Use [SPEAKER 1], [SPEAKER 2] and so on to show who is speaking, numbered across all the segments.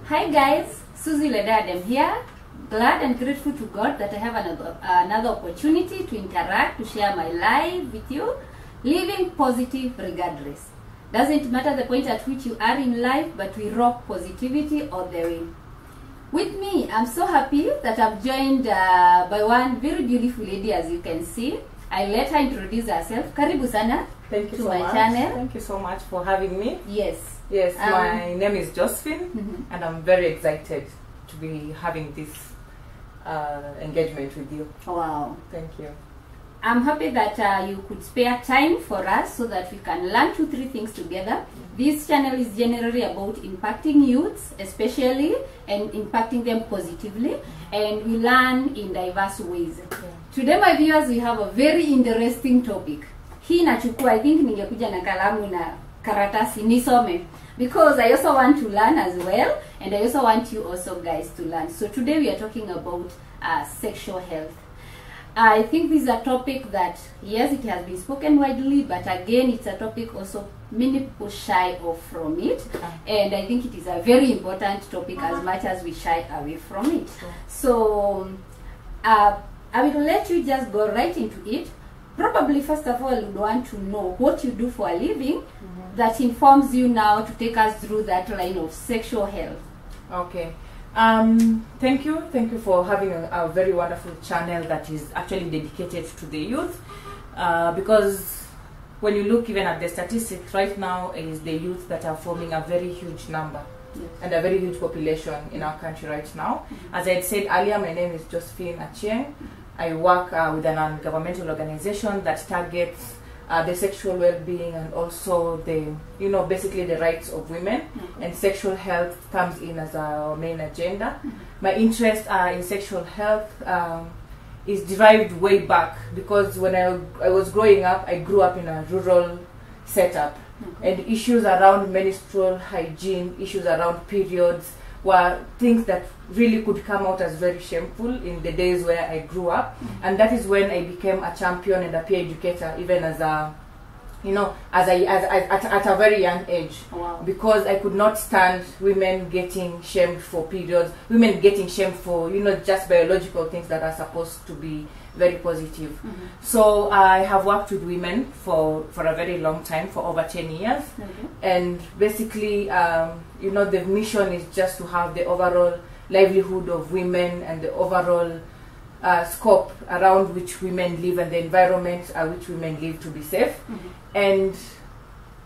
[SPEAKER 1] Hi guys, Suzie Yule Diadem here. Glad and grateful to God that I have another opportunity to interact, to share my life with you, living positive regardless. Doesn't matter the point at which you are in life, but we rock positivity all the way. With me, I'm so happy that I'm joined by one very beautiful lady, as you can see. I'll let her introduce herself. Karibu sana.
[SPEAKER 2] Thank you
[SPEAKER 1] to
[SPEAKER 2] so
[SPEAKER 1] my
[SPEAKER 2] much.
[SPEAKER 1] channel.
[SPEAKER 2] Thank you so much for having me.
[SPEAKER 1] Yes.
[SPEAKER 2] Yes, my name is Josephine, and I'm very excited to be having this engagement with you.
[SPEAKER 1] Wow.
[SPEAKER 2] Thank you.
[SPEAKER 1] I'm happy that you could spare time for us so that we can learn 2-3 things together. This channel is generally about impacting youths, especially, and impacting them positively, and we learn in diverse ways. Today, my viewers, we have a very interesting topic. Hii nachukua, I think ningekuja na kalamu na karatasi nisome, because I also want to learn as well, and I also want you also guys to learn. So today we are talking about sexual health. I think this is a topic that, yes, it has been spoken widely, but again, it's a topic also many people shy off from it, and I think it is a very important topic as much as we shy away from it. So I will let you just go right into it. Probably first of all, you want to know what you do for a living that informs you now to take us through that line of sexual health.
[SPEAKER 2] Okay. Thank you for having a very wonderful channel that is actually dedicated to the youth, because when you look even at the statistics right now, it is the youth that are forming a very huge number.
[SPEAKER 1] Yes.
[SPEAKER 2] And a very huge population in our country right now. As I had said earlier, my name is Josephine Achieng. I work with a non-governmental organization that targets the sexual well-being and also the, basically the rights of women, and sexual health comes in as our main agenda. My interest in sexual health is derived way back, because when I was growing up, I grew up in a rural setup, and issues around menstrual hygiene, issues around periods, were things that really could come out as very shameful in the days where I grew up. And that is when I became a champion and a peer educator, even as a, at a very young age.
[SPEAKER 1] Wow. Because
[SPEAKER 2] I could not stand women getting shamed for periods, women getting shamed for, just biological things that are supposed to be very positive. So I have worked with women for a very long time, for over 10 years. And basically, the mission is just to have the overall livelihood of women and the overall scope around which women live and the environment which women live to be safe. And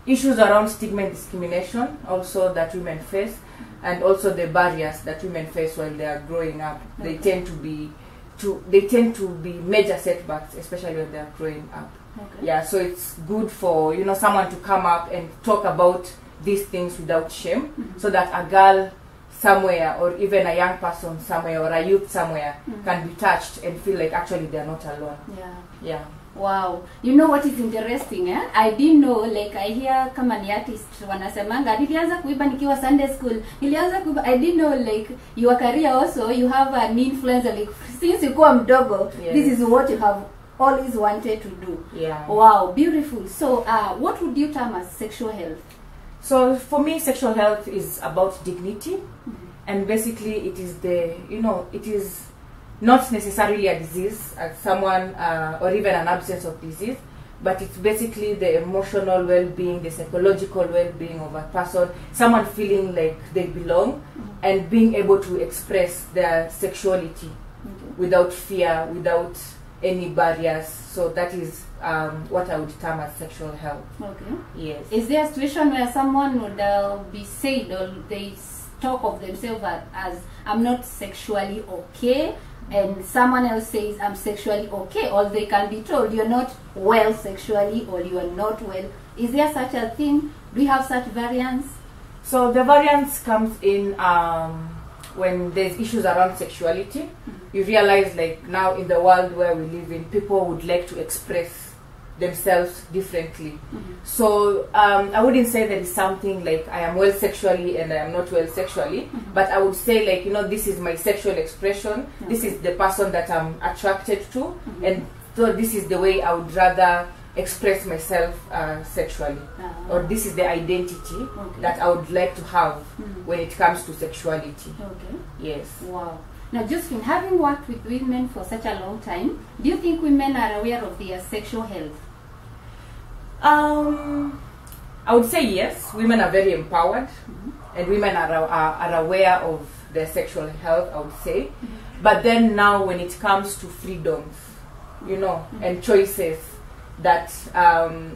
[SPEAKER 2] issues around stigma and discrimination also that women face, and also the barriers that women face while they are growing up. They tend to be major setbacks, especially when they are growing up. Yeah, so it's good for someone to come up and talk about these things without shame, so that a girl somewhere, or even a young person somewhere, or a youth somewhere can be touched and feel like actually they are not alone. Yeah.
[SPEAKER 1] Wow. You know what is interesting, eh? I didn't know, like I hear kama ni artist wanasemanga nilianza kuiba nikiwa Sunday school. I didn't know, like, your career also, you have an influence, like since you kuwa mdogo, this is what you have always wanted to do.
[SPEAKER 2] Yeah.
[SPEAKER 1] Wow, beautiful. So what would you term as sexual health? So
[SPEAKER 2] for me, sexual health is about dignity, and basically it is it is not necessarily a disease as someone, or even an absence of disease, but it's basically the emotional well-being, the psychological well-being of a person, someone feeling like they belong, and being able to express their sexuality without fear, without any barriers. So that is what I would term as sexual health. Yes.
[SPEAKER 1] Is there a situation where someone would be said, or they talk of themselves as I'm not sexually okay, and someone else says I'm sexually okay, or they can be told you're not well sexually, or you are not well? Is there such a thing? Do we have such variance?
[SPEAKER 2] So the variance comes in when there's issues around sexuality. You realize, like, now in the world where we live in, people would like to express themselves differently. So I wouldn't say there is something like I am well sexually and I am not well sexually, but I would say, like, this is my sexual expression, this is the person that I'm attracted to, and so this is the way I would rather express myself sexually, or this is the identity that I would like to have when it comes to sexuality.
[SPEAKER 1] Okay.
[SPEAKER 2] Yes.
[SPEAKER 1] Wow. Now, Josephine, having worked with women for such a long time, do you think women are aware of their sexual health?
[SPEAKER 2] I would say yes. Women are very empowered, and women are aware of their sexual health, I would say. But then now, when it comes to freedoms, you know, and choices that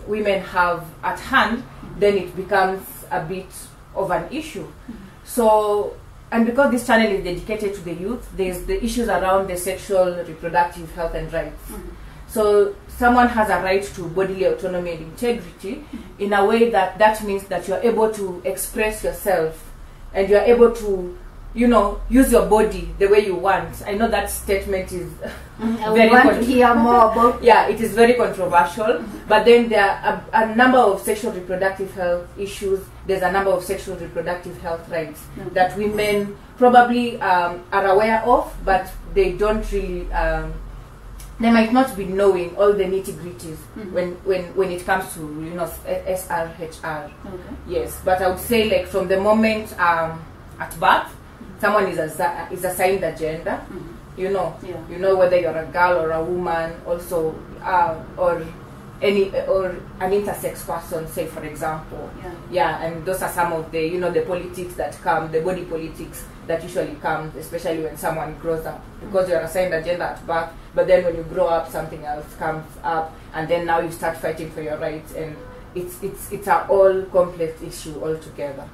[SPEAKER 2] women have at hand, then it becomes a bit of an issue. So, and because this channel is dedicated to the youth, there's the issues around the sexual reproductive health and rights. So someone has a right to bodily autonomy and integrity in a way that means that you're able to express yourself and you're able to, you know, use your body the way you want. I know that statement is
[SPEAKER 1] I want to hear more about.
[SPEAKER 2] Yeah, it is very controversial. But then there are a number of sexual reproductive health issues. There's a number of sexual reproductive health rights that women probably are aware of, but they don't really. They might not be knowing all the nitty-gritties when it comes to, you know, SRHR. Yes, but I would say, like, from the moment at birth, someone is assigned a gender. You know, you know whether you're a girl or a woman, also, or an intersex person, say, for example. And those are some of the, you know, the politics that come, the body politics that usually comes, especially when someone grows up, because you're assigned a gender at birth, but then when you grow up, something else comes up, and then now you start fighting for your rights, and it's an all complex issue altogether.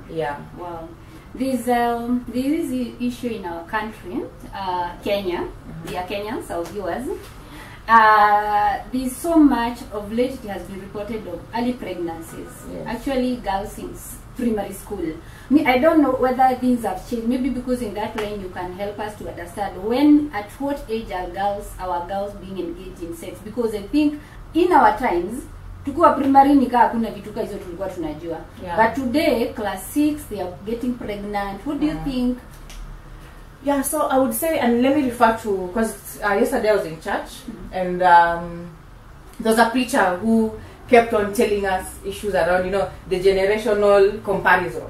[SPEAKER 2] Yeah. Wow.
[SPEAKER 1] There is an issue in our country, Kenya. We are Kenyans, our viewers. There's so much of late it has been reported of early pregnancies. Actually, girls in primary school. I don't know whether things have changed. Maybe because in that line you can help us to understand when, at what age are our girls being engaged in sex? Because I think in our times, tukuwa primary nika hakuna vituka hizo tulikuwa tunajua. But today, class 6, they are getting pregnant. What do you think?
[SPEAKER 2] Yeah, so I would say, and let me refer to, because yesterday I was in church, and there was a preacher who kept on telling us issues around, you know, the generational comparison.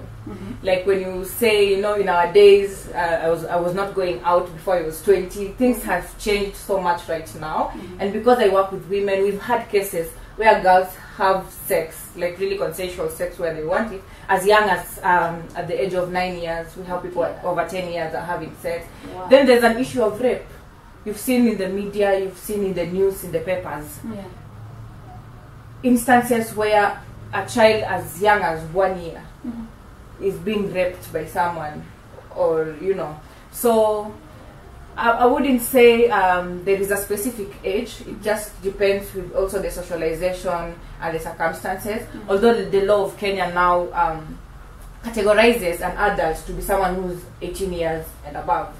[SPEAKER 2] Like when you say, you know, in our days, I was not going out before I was 20. Things have changed so much right now, and because I work with women, we've had cases where girls have sex, like really consensual sex where they want it, as young as at the age of 9 years. We have people over 10 years are having sex. Then there's an issue of rape. You've seen in the media, you've seen in the news, in the papers, instances where a child as young as 1 year is being raped by someone, or, you know. So I wouldn't say there is a specific age. It just depends with also the socialization and the circumstances. Although the law of Kenya now categorizes an adult to be someone who's 18 years and above.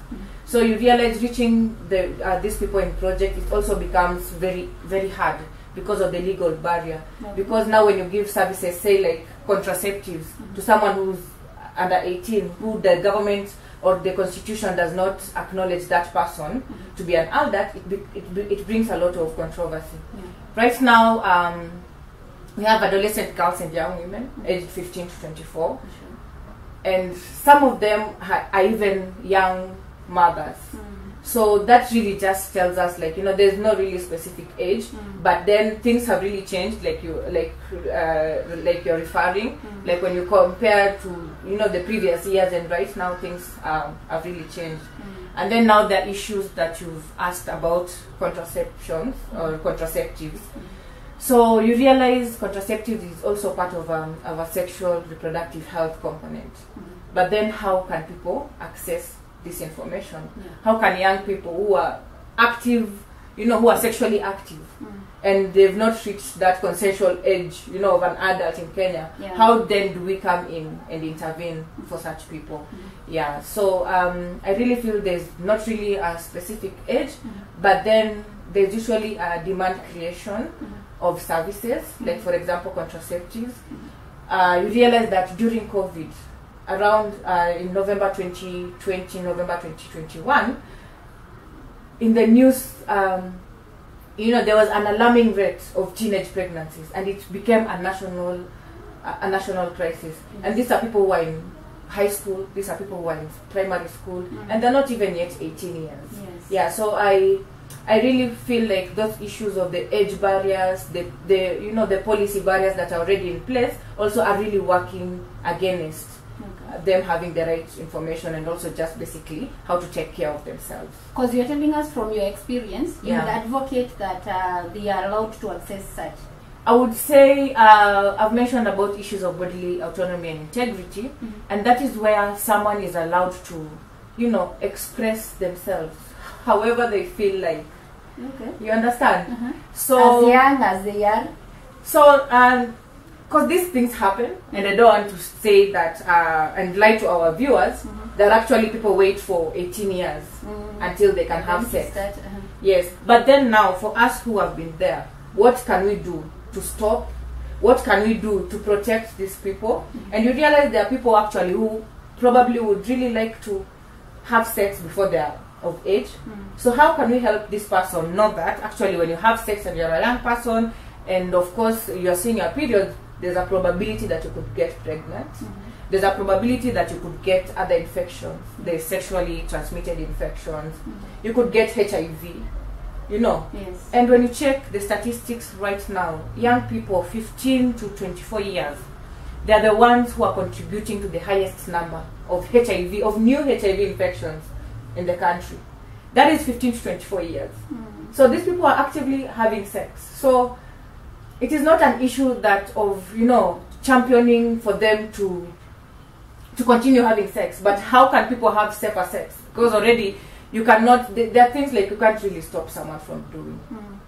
[SPEAKER 2] So you realize reaching these people in project, it also becomes very, very hard because of the legal barrier. Because now when you give services, say like contraceptives, to someone who's under 18, who the government or the constitution does not acknowledge that person to be an adult, it brings a lot of controversy. Right now, we have adolescent girls and young women, aged 15 to 24, and some of them are even young mothers. So that really just tells us, like, you know, there's no really specific age, but then things have really changed, like you're referring, like when you compare to, you know, the previous years, and right now things have really changed. And then now the issues that you've asked about contraceptions or contraceptives. So you realize contraceptives is also part of a sexual reproductive health component. But then how can people access this information? How can young people who are active, you know, who are sexually active, and they've not reached that consensual age, you know, of an adult in Kenya, how then do we come in and intervene for such people? So I really feel there's not really a specific age, but then there's usually a demand creation of services, like for example contraceptives. You realize that during COVID, around in November 2020, November 2021, in the news, you know, there was an alarming rate of teenage pregnancies, and it became a national crisis. And these are people who are in high school, these are people who are in primary school, and they're not even yet 18 years.
[SPEAKER 1] Yes.
[SPEAKER 2] Yeah, so I really feel like those issues of the age barriers, the you know, the policy barriers that are already in place also are really working against them having the right information, and also just basically how to take care of themselves.
[SPEAKER 1] Because you're telling us from your experience, you
[SPEAKER 2] Yeah.
[SPEAKER 1] would advocate that they are allowed to access such.
[SPEAKER 2] I would say I've mentioned about issues of bodily autonomy and integrity, and that is where someone is allowed to, you know, express themselves however they feel like.
[SPEAKER 1] Okay.
[SPEAKER 2] You understand?
[SPEAKER 1] So as young as they are.
[SPEAKER 2] So because these things happen, and I don't want to say that and lie to our viewers, that actually people wait for 18 years until they can have sex. Yes, but then now for us who have been there, what can we do to stop? What can we do to protect these people? And you realize there are people actually who probably would really like to have sex before they are of age. So how can we help this person know that actually when you have sex and you're a young person, and of course you're seeing your period, there's a probability that you could get pregnant. There's a probability that you could get other infections, the sexually transmitted infections. You could get HIV, you know.
[SPEAKER 1] Yes.
[SPEAKER 2] And when you check the statistics right now, young people 15 to 24 years, they're the ones who are contributing to the highest number of HIV, of new HIV infections in the country. That is 15 to 24 years. So these people are actively having sex. So it is not an issue that of, you know, championing for them to continue having sex, but how can people have safer sex? Because already you cannot, there are things like you can't really stop someone from doing.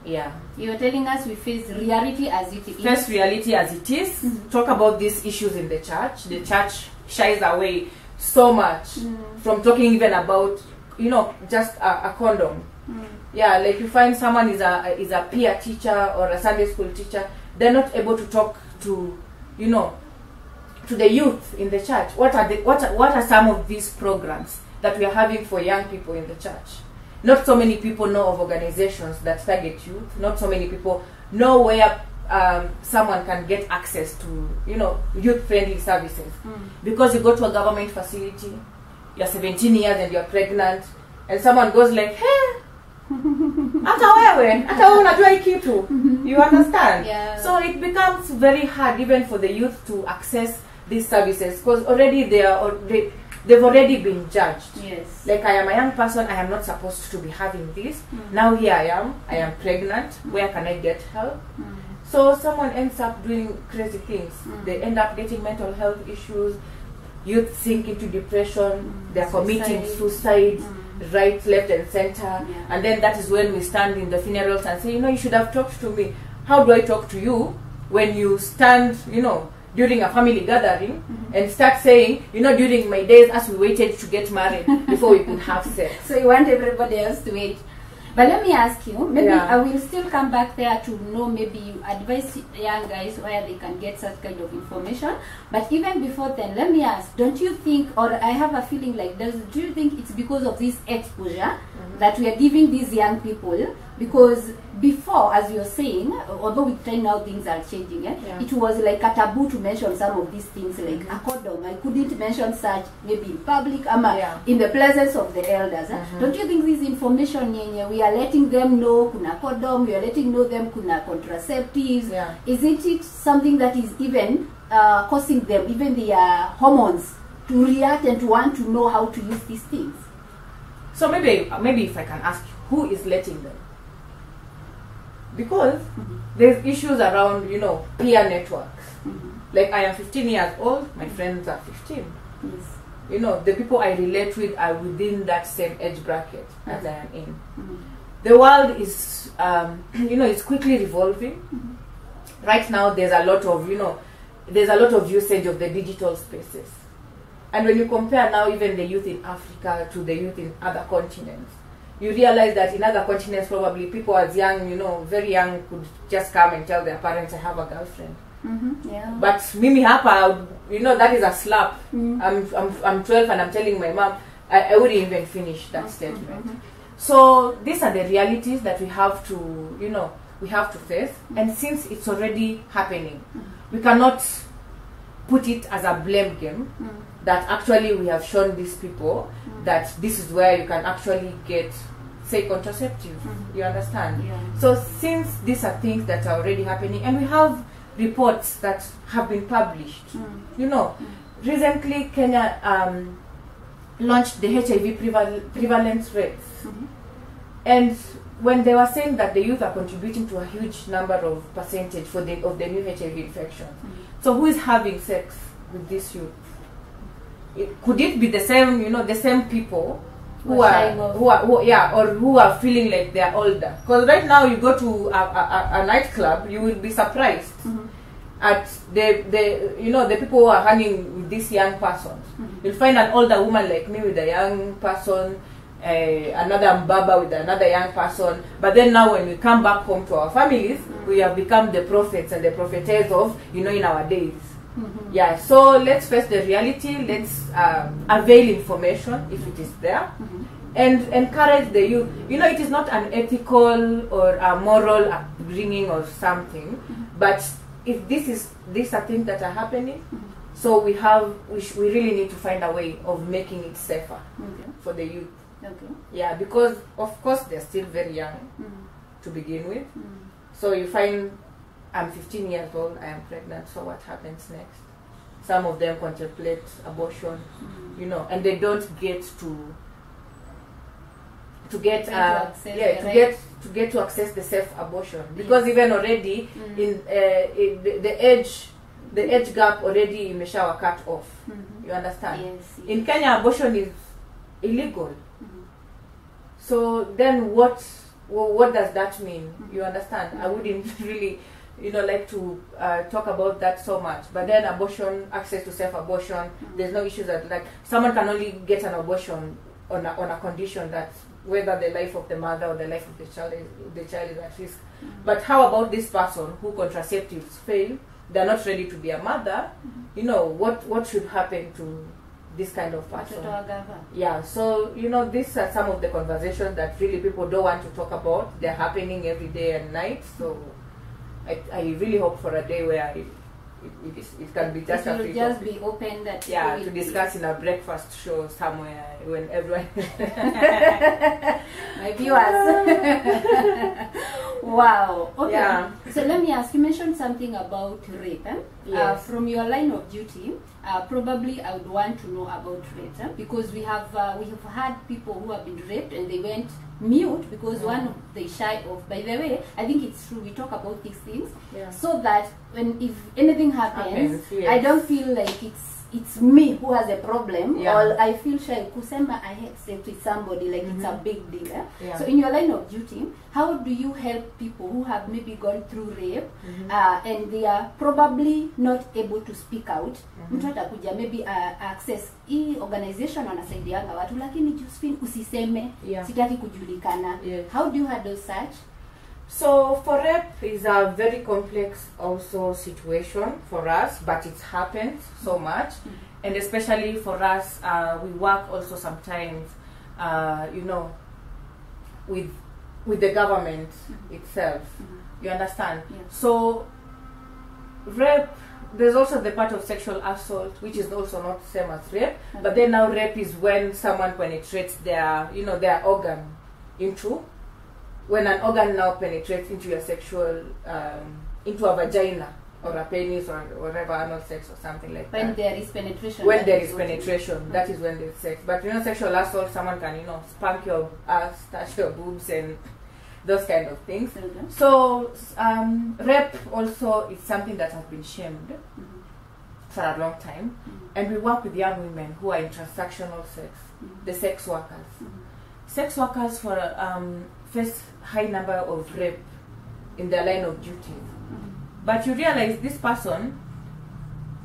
[SPEAKER 2] Yeah.
[SPEAKER 1] You're telling us we face reality as it is.
[SPEAKER 2] Face reality as it is. Talk about these issues in the church. The church shies away so much from talking even about, you know, just a condom. Yeah, like you find someone is a peer teacher or a Sunday school teacher, they're not able to talk to, you know, to the youth in the church. What are some of these programs that we are having for young people in the church? Not so many people know of organizations that target youth. Not so many people know where someone can get access to, you know, youth-friendly services. Because you go to a government facility, you're 17 years and you're pregnant, and someone goes like, hey, hata wewe unajua hii kitu. You understand?
[SPEAKER 1] Yeah.
[SPEAKER 2] So it becomes very hard even for the youth to access these services, because already they've already been judged.
[SPEAKER 1] Yes.
[SPEAKER 2] Like, I am a young person, I am not supposed to be having this. Now here I am pregnant. Where can I get help? So someone ends up doing crazy things. They end up getting mental health issues. Youth sink into depression. They are committing suicide. Right, left, and center. And then that is when we stand in the funerals and say, you know, you should have talked to me. How do I talk to you when you stand, you know, during a family gathering and start saying, you know, during my days as we waited to get married before we could have sex?
[SPEAKER 1] So you want everybody else to wait. But let me ask you, maybe I will still come back there to know, maybe you advise young guys where they can get such kind of information. But even before then, let me ask, don't you think, or I have a feeling like, do you think it's because of this exposure that we are giving these young people? Because before, as you're saying, although with time now things are changing, it was like a taboo to mention some of these things, like a condom. I couldn't mention such maybe in public, in the presence of the elders. Don't you think this information, we are letting them know kuna condom, we are letting know them kuna contraceptives? Isn't it something that is even causing them, even their hormones, to react and to want to know how to use these things?
[SPEAKER 2] So maybe if I can ask you, who is letting them? Because there's issues around, you know, peer networks. Like, I am 15 years old, my friends are 15.
[SPEAKER 1] Yes.
[SPEAKER 2] You know, the people I relate with are within that same age bracket as I am in. The world is, you know, it's quickly revolving. Right now, there's a lot of, you know, there's a lot of usage of the digital spaces. And when you compare now even the youth in Africa to the youth in other continents, you realize that in other continents probably people as young, you know, very young, could just come and tell their parents, I have a girlfriend. But mimi hapa, you know, that is a slap. I'm 12 and I'm telling my mom, I wouldn't even finish that statement. So these are the realities that we have to, we have to face. And since it's already happening, we cannot put it as a blame game. That actually we have shown these people that this is where you can actually get, say, contraceptive. You understand?
[SPEAKER 1] Yeah.
[SPEAKER 2] So since these are things that are already happening, and we have reports that have been published, recently Kenya launched the HIV prevalence rates. And when they were saying that the youth are contributing to a huge number of percentage of the new HIV infections, so who is having sex with this youth? Could it be the same, the same people who are feeling like they are older? Because right now you go to a nightclub, you will be surprised at the people who are hanging with these young persons. You'll find an older woman like me with a young person, another mbaba with another young person. But then now when we come back home to our families, we have become the prophets and the prophetess of, in our days. Yeah, so let's face the reality. Let's avail information if it is there, and encourage the youth. It is not an ethical or a moral upbringing or something, but if these are things that are happening, so we really need to find a way of making it safer for the youth. Yeah, because of course they're still very young to begin with. So you find, I'm 15 years old, I am pregnant, so what happens next? Some of them contemplate abortion, and they don't get to access the safe abortion, because even already in the age gap already imeshawa cut off. You understand?
[SPEAKER 1] Yes.
[SPEAKER 2] In Kenya, abortion is illegal. So then what does that mean? You understand? I wouldn't really like to talk about that so much. But then abortion, access to self-abortion, there's no issues that, like, someone can only get an abortion on a condition that whether the life of the mother or the life of the child is at risk. But how about this person who contraceptives fail? They're not ready to be a mother. What should happen to this kind of person? Yeah, so these are some of the conversations that really people don't want to talk about. They're happening every day and night. So I really hope for a day where it can be just
[SPEAKER 1] will just be open that
[SPEAKER 2] to discuss in a breakfast show somewhere when everyone
[SPEAKER 1] my viewers. Wow. Okay.
[SPEAKER 2] Yeah.
[SPEAKER 1] So let me ask, you mentioned something about rape.
[SPEAKER 2] Yes.
[SPEAKER 1] From your line of duty, probably I would want to know about rape, because we have had people who have been raped and they went mute because one they shy of. By the way, I think it's true, we talk about these things so that if anything happens,
[SPEAKER 2] yes.
[SPEAKER 1] I don't feel like it's me who has a problem, or I feel shy kusema I had sex with somebody, like it's a big deal. So in your line of duty, how do you help people who have maybe gone through rape and they are probably not able to speak out? Mtu atakuja maybe access hii organization wanasaidianga watu, lakini Josephine usiseme, sitaki kujulikana. How do you handle such?
[SPEAKER 2] So for rape is a very complex also situation for us, but it happens so much, and especially for us, we work also sometimes, with the government itself. You understand? So rape, there's also the part of sexual assault, which is also not the same as rape, but then now rape is when someone penetrates their organ into. When an organ now penetrates into your sexual, into a vagina or a penis or whatever, anal sex or something like that.
[SPEAKER 1] When there is penetration.
[SPEAKER 2] When there is penetration, that is when there's sex. But sexual assault, someone can, spank your ass, touch your boobs and those kind of things. So rape also is something that has been shamed for a long time. And we work with young women who are in transactional sex, the sex workers. Sex workers face high number of rape in their line of duty. But you realize this person,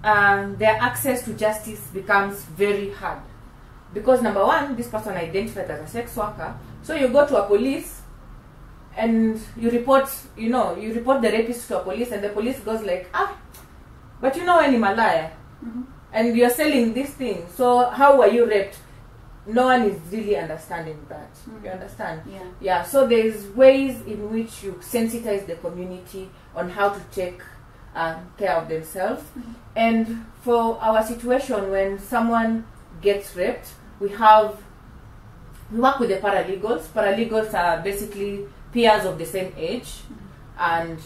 [SPEAKER 2] their access to justice becomes very hard. Because number one, this person identified as a sex worker. So you go to a police and you report the rapist to a police, and the police goes like, but when I'm a liar and you're selling this thing, so how were you raped? no one is really understanding that. You understand?
[SPEAKER 1] Yeah.
[SPEAKER 2] Yeah, so there's ways in which you sensitize the community on how to take care of themselves. And for our situation, when someone gets raped, we work with the paralegals. Paralegals are basically peers of the same age, and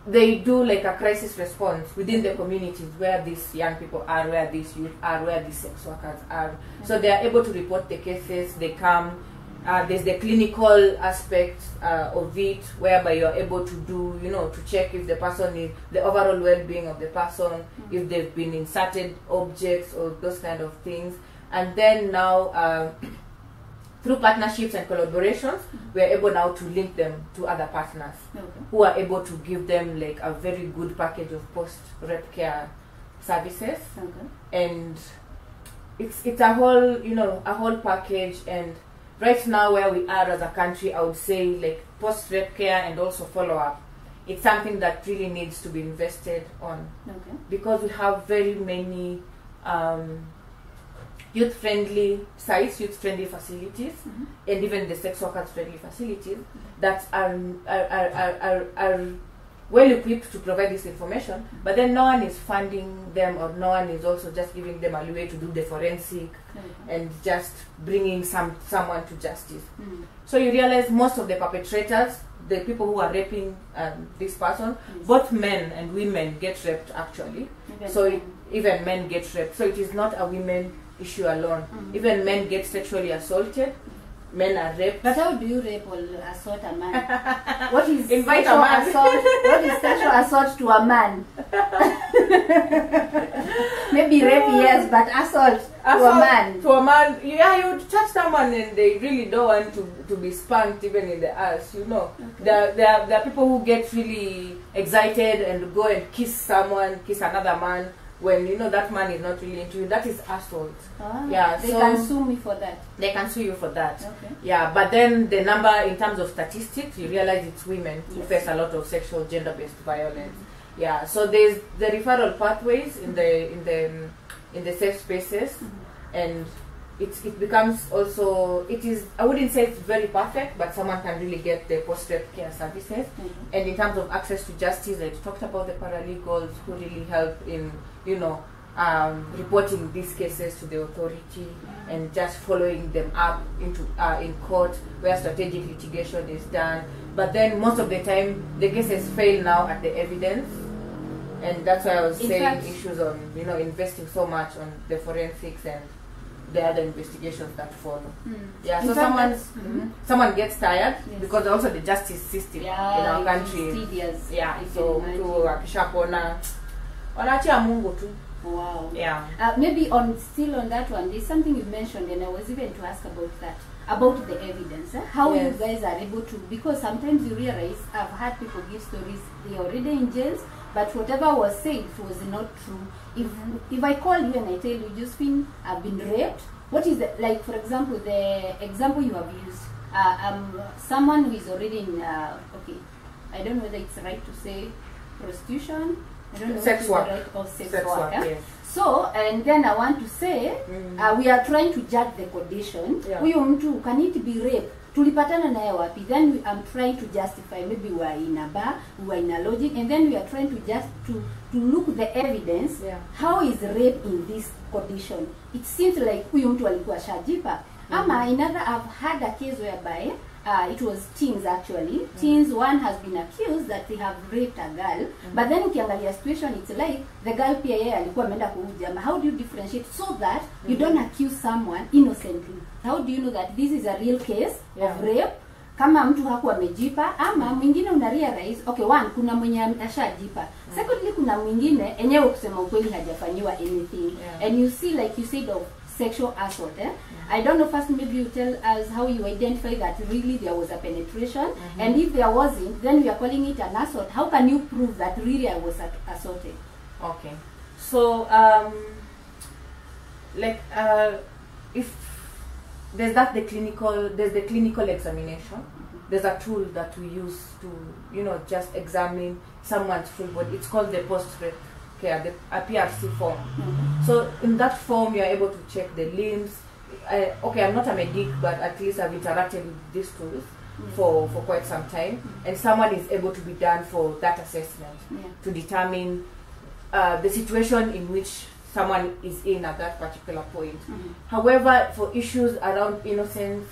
[SPEAKER 2] they do like a crisis response within the communities where these young people are, where these youth are, where these sex workers are. So they are able to report the cases. They come. There's the clinical aspect of it, whereby you're able to do, to check if the person is, the overall well-being of the person, if they've been inserted objects or those kind of things. And then now, through partnerships and collaborations, we are able now to link them to other partners who are able to give them like a very good package of post-rape care services. And it's a whole, a whole package. And right now where we are as a country, I would say like post-rape care and also follow-up, it's something that really needs to be invested on. Because we have very many youth-friendly sites, youth-friendly facilities, and even the sex workers-friendly facilities that are well equipped to provide this information, but then no one is funding them, or no one is also just giving them a way to do the forensic and just bringing someone to justice. So you realize most of the perpetrators, the people who are raping this person, both men and women get raped actually. Even men get raped. So it is not a women issue alone. Even men get sexually assaulted. Men are raped.
[SPEAKER 1] But how do you rape or assault a man? What is
[SPEAKER 2] Invite
[SPEAKER 1] sexual
[SPEAKER 2] a man.
[SPEAKER 1] assault? What is sexual assault to a man? Maybe rape, yes, but assault to a man.
[SPEAKER 2] To a man, yeah, you would touch someone and they really don't want to be spanked even in the ass, There are people who get really excited and go and kiss another man, when that man is not really into you. That is assault.
[SPEAKER 1] They can sue me for that.
[SPEAKER 2] They can sue you for that. Yeah, but then the number in terms of statistics, you realize it's women who face a lot of sexual gender-based violence. Yeah, so there's the referral pathways in the safe spaces, and it becomes also, I wouldn't say it's very perfect, but someone can really get the post-rape care services. And in terms of access to justice, I talked about the paralegals who really help in reporting these cases to the authority and just following them up in court where strategic litigation is done. But then most of the time the cases fail now at the evidence, and that's why I was saying issues on investing so much on the forensics and the other investigations that follow. Yeah, so someone gets tired because also the justice system in our country.
[SPEAKER 1] Tedious.
[SPEAKER 2] Yeah, so to akishapona wanachia Mungu tu.
[SPEAKER 1] Wow.
[SPEAKER 2] Yeah.
[SPEAKER 1] Maybe still on that one, there's something you mentioned, and I was even to ask about that, about the evidence. How you guys are able to, because sometimes you realize, I've had people give stories, they are already in jails, but whatever was said was not true. If I call you and I tell you, Josephine, I've been raped, what is like, for example, the example you have used, someone who is already in, okay, I don't know whether it's right to say prostitution, I don't know
[SPEAKER 2] sex work.
[SPEAKER 1] Right, or sex work.
[SPEAKER 2] Yes.
[SPEAKER 1] So, and then I want to say, we are trying to judge the condition. Huyo mtu, can it be rape? Tulipatana naye wapi? Then I'm trying to justify, maybe we are in a bar, we are in a lodging, and then we are trying to look at the evidence. How is rape in this condition? It seems like huyo mtu alikuwa shajipa. Ama I've had a case whereby it was teens actually. Teens, one has been accused that they have raped a girl, but then ukiangalia situation, it's like the girl pia yeye alikuwa ameenda kuuja. How do you differentiate so that you don't accuse someone innocently? How do you know that this is a real case of rape? Kama mtu hakuwa amejipa, ama mwingine una realize, okay, one, kuna mwenye ashajipa. Secondly, kuna mwingine enyewe kusema ukweli hajafanyiwa anything. And you see, like you said, of sexual assault. I don't know, first maybe you tell us how you identify that really there was a penetration, and if there wasn't, then we are calling it an assault. How can you prove that really I was assaulted? Okay.
[SPEAKER 2] So, if there's the clinical examination. There's a tool that we use to, just examine someone's full body. It's called the post-rape care, a PRC form. So in that form, you're able to check the limbs. Okay, I'm not a medic, but at least I've interacted with these tools for quite some time, and someone is able to be done for that assessment to determine the situation in which someone is in at that particular point. However, for issues around innocence,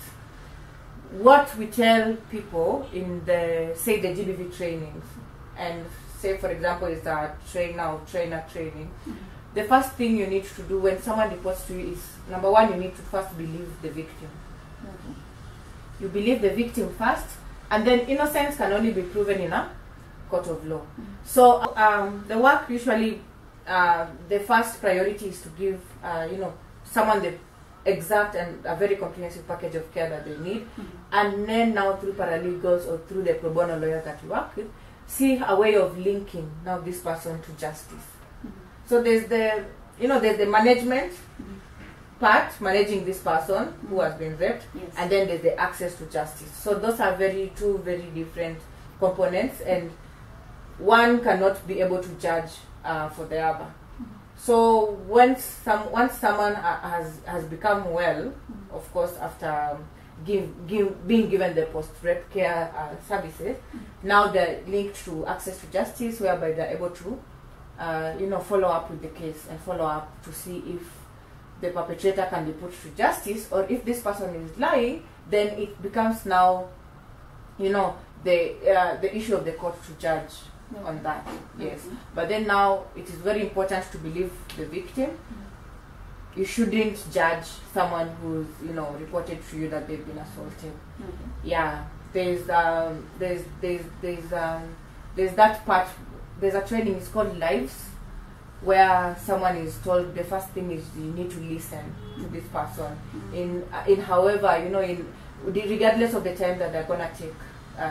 [SPEAKER 2] what we tell people in the, say, the GBV trainings, and say for example it's a trainer training, the first thing you need to do when someone reports to you is, number one, you need to first believe the victim. You believe the victim first, and then innocence can only be proven in a court of law. So the work usually, the first priority is to give someone the exact and a very comprehensive package of care that they need, and then now through paralegals or through the pro bono lawyer that you work with, see a way of linking now this person to justice. So there's the there's the management part, managing this person who has been raped, and then there's the access to justice. So those are two very different components, and one cannot be able to judge for the other. So once someone has become well, of course, after being given the post-rape care services, now they're linked to access to justice, whereby they're able to follow up with the case and follow up to see if the perpetrator can be put to justice, or if this person is lying, then it becomes now the issue of the court to judge on that. Yes. But then now it is very important to believe the victim. You shouldn't judge someone who's reported to you that they've been assaulted. Yeah, there's that part. There's a training, it's called Lives, where someone is told the first thing is you need to listen to this person. In however, regardless of the time that they're gonna take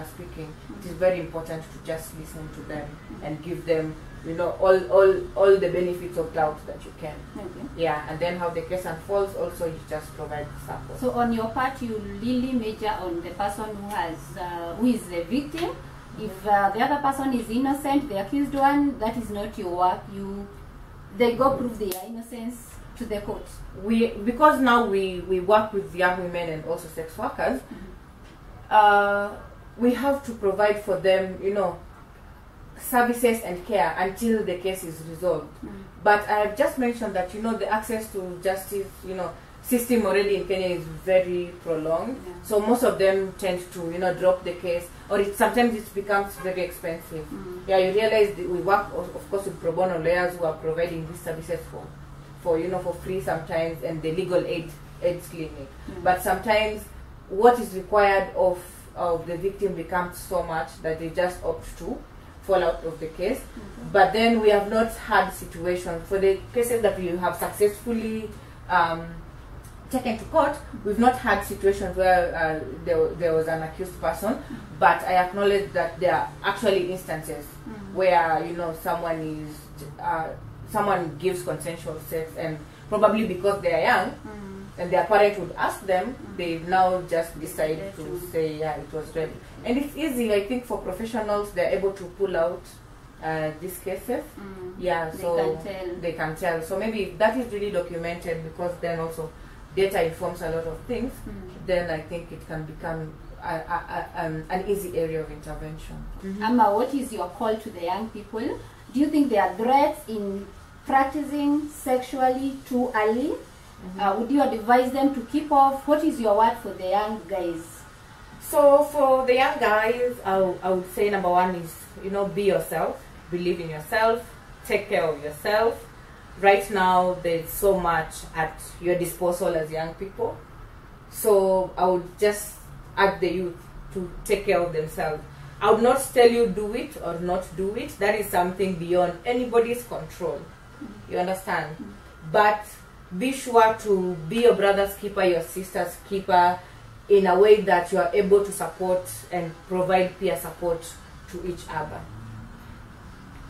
[SPEAKER 2] speaking, it is very important to just listen to them and give them all the benefits of doubt that you can. Yeah, and then how the case unfolds, also you just provide support.
[SPEAKER 1] So on your part, you really major on the person who is the victim. If the other person is innocent, the accused one, that is not your work. They go prove their innocence to the court. Because
[SPEAKER 2] now we work with young women and also sex workers, we have to provide for them, services and care until the case is resolved. But I have just mentioned that the access to justice, system already in Kenya is very prolonged. So most of them tend to for the case, or sometimes it becomes very expensive. Yeah, you realize that we work, of course, with pro bono lawyers who are providing these services for free sometimes, and the legal aid clinic. But sometimes what is required of the victim becomes so much that they just opt to fall out of the case. But then we have not had situations for the cases that we have successfully taken to court. We've not had situations where there was an accused person, but I acknowledge that there are actually instances where someone gives consensual sex, and probably because they are young and their parent would ask them, they now just decide to say, yeah, it was rape. And it's easy, I think, for professionals. They're able to pull out these cases. Yeah, so they can tell. So maybe if that is really documented, because then also data informs a lot of things, then I think it can become an easy area of intervention.
[SPEAKER 1] Amma, what is your call to the young people? Do you think there are threats in practicing sexually too early? Would you advise them to keep off? What is your word for the young guys?
[SPEAKER 2] So for the young guys, I would say number one is, be yourself, believe in yourself, take care of yourself. Right now, there's so much at your disposal as young people. So I would just urge the youth to take care of themselves. I would not tell you do it or not do it. That is something beyond anybody's control. You understand? But be sure to be your brother's keeper, your sister's keeper, in a way that you are able to support and provide peer support to each other.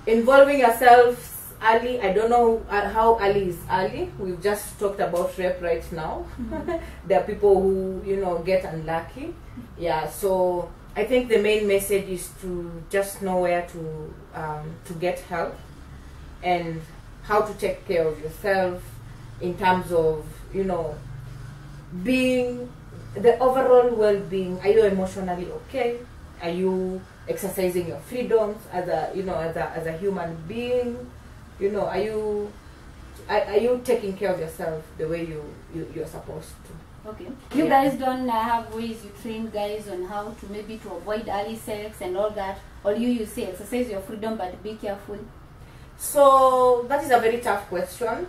[SPEAKER 2] Involving yourselves early, I don't know how early is early. We've just talked about rape right now. There are people who, get unlucky. Yeah, so I think the main message is to just know where to get help. and how to take care of yourself in terms of, you know, being the overall well-being. Are you emotionally okay? Are you exercising your freedoms as a, you know, as a human being? You know, are you taking care of yourself the way you're supposed to?
[SPEAKER 1] Okay. You guys don't have ways you train guys on how to maybe to avoid early sex and all that, or you say exercise your freedom but be careful?
[SPEAKER 2] So that is a very tough question,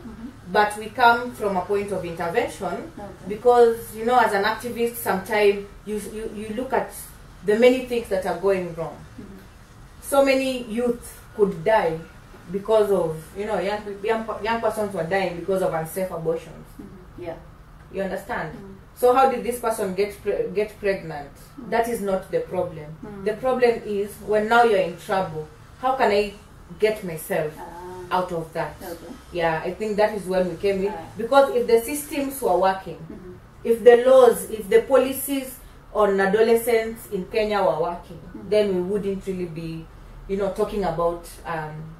[SPEAKER 2] but we come from a point of intervention, because, you know, as an activist, sometimes you look at the many things that are going wrong. So many youth could die because of, you know, young persons were dying because of unsafe abortions.
[SPEAKER 1] Yeah.
[SPEAKER 2] You understand? So how did this person get pregnant? That is not the problem. The problem is when now you're in trouble, how can I get myself out of that? Yeah, I think that is when we came in, because if the systems were working, if the laws, if the policies on adolescents in Kenya were working, then we wouldn't really be, you know, talking about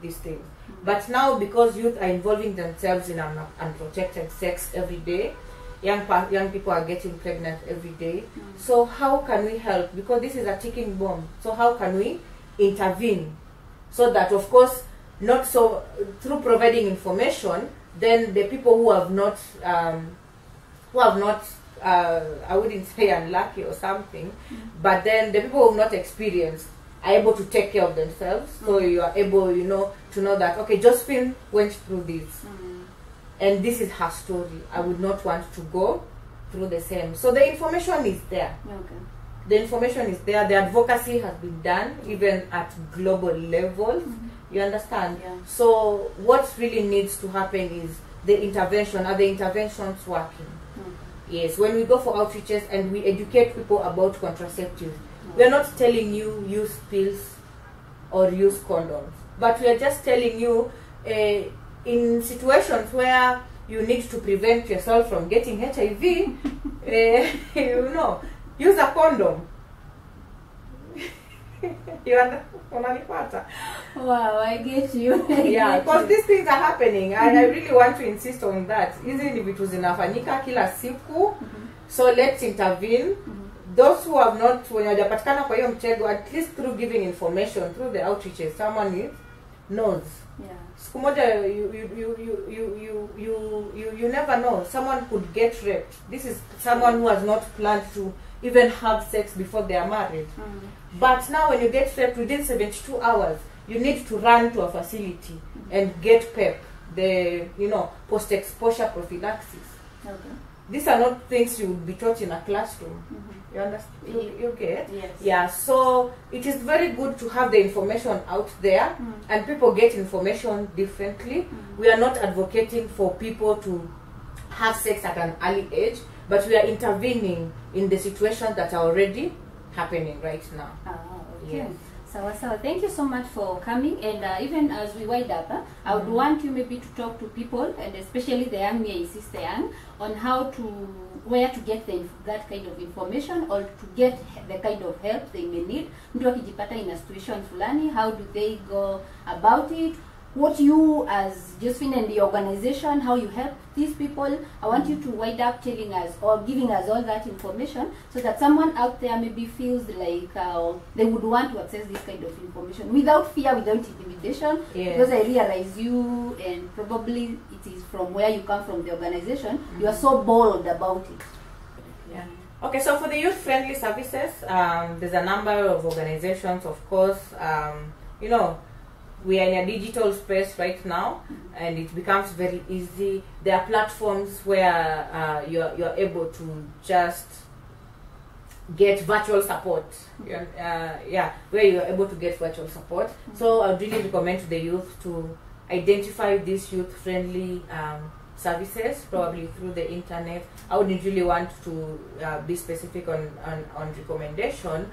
[SPEAKER 2] these things. But now, because youth are involving themselves in unprotected sex every day, young people are getting pregnant every day. So how can we help? Because this is a ticking bomb. So how can we intervene? So that, of course, not so through providing information, then the people who have not I wouldn't say unlucky or something, but then the people who have not experienced are able to take care of themselves. So you are able, you know, to know that, okay, Josephine went through this, and this is her story. I would not want to go through the same. So the information is there. The information is there. The advocacy has been done even at global level. You understand? So what really needs to happen is the intervention. Are the interventions working? Yes. When we go for outreaches and we educate people about contraceptives, we are not telling you use pills or use condoms, but we are just telling you in situations where you need to prevent yourself from getting HIV, you know, use a condom. You understand?
[SPEAKER 1] Wow, I get you.
[SPEAKER 2] Yeah, because these things are happening, and I really want to insist on that. Even if it was inafanyika kila siku, so let's intervene. Those who have not, when hawajapatikana kwa hiyo mtego, at least through giving information, through the outreaches, someone knows. Siku moja, you never know. Someone could get raped. This is someone who has not planned to even have sex before they are married. But now when you get raped within 72 hours, you need to run to a facility and get PEP, the, you know, post-exposure prophylaxis. These are not things you would be taught in a classroom. You understand? You get?
[SPEAKER 1] Yes.
[SPEAKER 2] Yeah, so it is very good to have the information out there, and people get information differently. We are not advocating for people to have sex at an early age, but we are intervening in the situations that are already happening right now.
[SPEAKER 1] Okay. Yes. So thank you so much for coming, and even as we wind up, I would want you maybe to talk to people, and especially the young, me sister young, on how to, where to get that kind of information, or to get the kind of help they may need. Mtu akijipata in a situation fulani, how do they go about it? What you as Josephine and the organization, how you help these people. I want you to wind up telling us or giving us all that information, so that someone out there maybe feels like they would want to access this kind of information without fear, without intimidation. Because I realize you, and probably it is from where you come from, the organization, you are so bold about it.
[SPEAKER 2] Okay, so for the youth-friendly services, there's a number of organizations, of course. You know, we are in a digital space right now, and it becomes very easy. There are platforms where you're able to just get virtual support. Where you're able to get virtual support. So I would really recommend to the youth to identify these youth-friendly services, probably through the internet. I wouldn't really want to be specific on recommendation,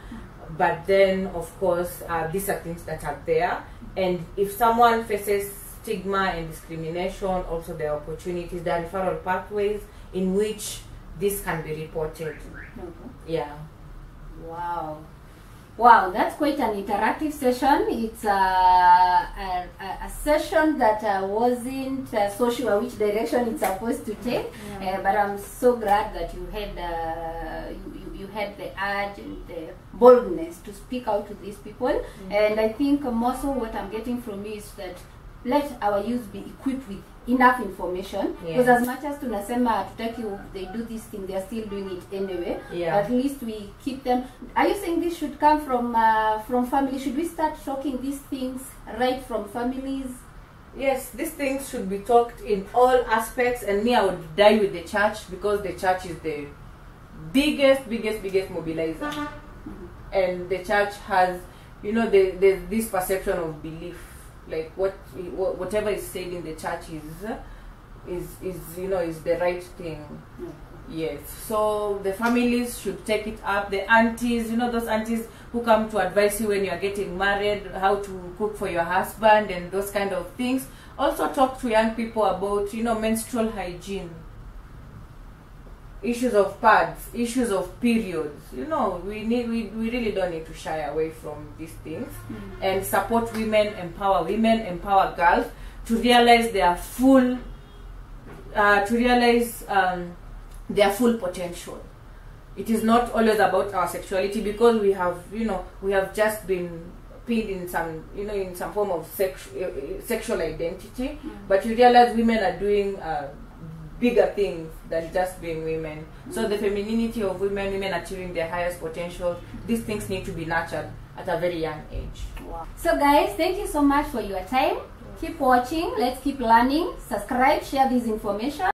[SPEAKER 2] but then of course these are things that are there. And if someone faces stigma and discrimination, also there are opportunities, there are referral pathways in which this can be reported. Yeah.
[SPEAKER 1] Wow. Wow, that's quite an interactive session. It's a session that wasn't so sure which direction it's supposed to take, but I'm so glad that you had you had the urge and the boldness to speak out to these people. And I think most of what I'm getting from you is that let our youth be equipped with enough information, because as much as tunasema hatutaki they do this thing, they are still doing it anyway. At least we keep them. Are you saying this should come from family? Should we start talking these things right from families?
[SPEAKER 2] Yes, these things should be talked in all aspects, and me, I would die with the church, because the church is the biggest mobilizer. And the church has, you know, there's this perception of belief, like whatever is said in the church is you know, is the right thing. Yes, so the families should take it up. The aunties, you know, those aunties who come to advise you when you are getting married, how to cook for your husband and those kind of things. Also talk to young people about, you know, menstrual hygiene, issues of pads, issues of periods. You know, we really don't need to shy away from these things, and support women, empower girls to realize their full their full potential. It is not always about our sexuality, because we have just been pinned in some form of sexual identity, but you realize women are doing bigger things than just being women. So the femininity of women achieving their highest potential, these things need to be nurtured at a very young age.
[SPEAKER 1] Wow. So guys, thank you so much for your time. Keep watching, let's keep learning. Subscribe, share this information.